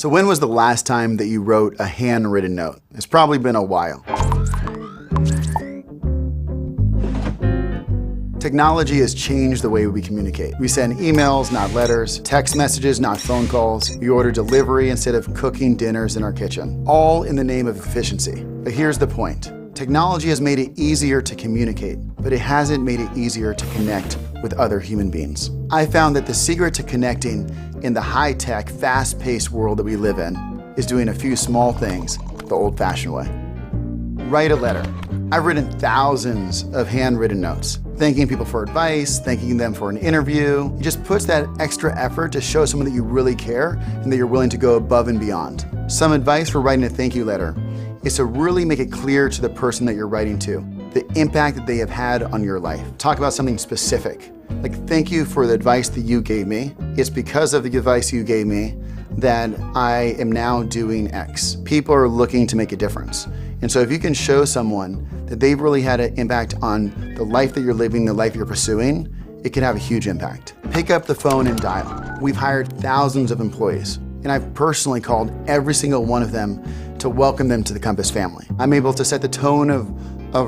So when was the last time that you wrote a handwritten note? It's probably been a while. Technology has changed the way we communicate. We send emails, not letters, text messages, not phone calls. We order delivery instead of cooking dinners in our kitchen, all in the name of efficiency. But here's the point. Technology has made it easier to communicate, but it hasn't made it easier to connect with other human beings. I found that the secret to connecting in the high-tech, fast-paced world that we live in is doing a few small things the old-fashioned way. Write a letter. I've written thousands of handwritten notes, thanking people for advice, thanking them for an interview. It just puts that extra effort to show someone that you really care and that you're willing to go above and beyond. Some advice for writing a thank you letter is to really make it clear to the person that you're writing to the impact that they have had on your life. Talk about something specific, like thank you for the advice that you gave me. It's because of the advice you gave me that I am now doing X. People are looking to make a difference. And so if you can show someone that they've really had an impact on the life that you're living, the life you're pursuing, it can have a huge impact. Pick up the phone and dial. We've hired thousands of employees, and I've personally called every single one of them to welcome them to the Compass family. I'm able to set the tone of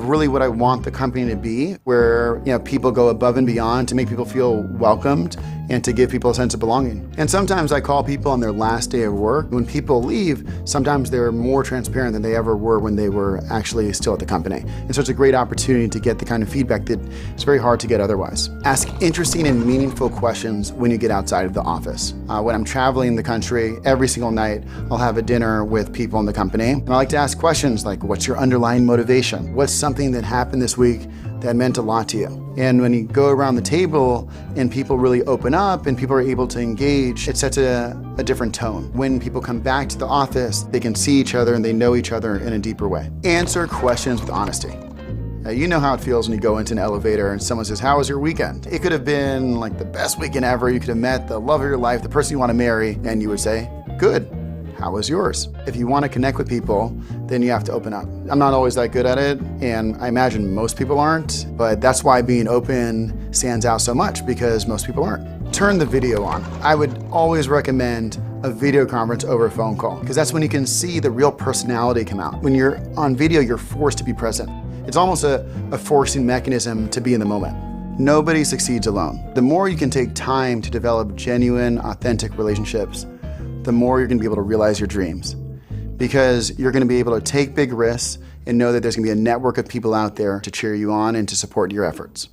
really what I want the company to be, where people go above and beyond to make people feel welcomed and to give people a sense of belonging. And sometimes I call people on their last day of work. When people leave, sometimes they're more transparent than they ever were when they were actually still at the company. And so it's a great opportunity to get the kind of feedback that it's very hard to get otherwise. Ask interesting and meaningful questions when you get outside of the office. When I'm traveling the country, every single night, I'll have a dinner with people in the company. And I like to ask questions like, what's your underlying motivation? What's something that happened this week that meant a lot to you? And when you go around the table and people really open up and people are able to engage, it sets a different tone. When people come back to the office, they can see each other and they know each other in a deeper way. Answer questions with honesty. You know how it feels when you go into an elevator and someone says, how was your weekend? It could have been like the best weekend ever. You could have met the love of your life, the person you want to marry, and you would say, good. How was yours? If you want to connect with people, then you have to open up. I'm not always that good at it, and I imagine most people aren't, but that's why being open stands out so much, because most people aren't. Turn the video on. I would always recommend a video conference over a phone call, because that's when you can see the real personality come out. When you're on video, you're forced to be present. It's almost a forcing mechanism to be in the moment. Nobody succeeds alone. The more you can take time to develop genuine, authentic relationships, the more you're gonna be able to realize your dreams. Because you're gonna be able to take big risks and know that there's gonna be a network of people out there to cheer you on and to support your efforts.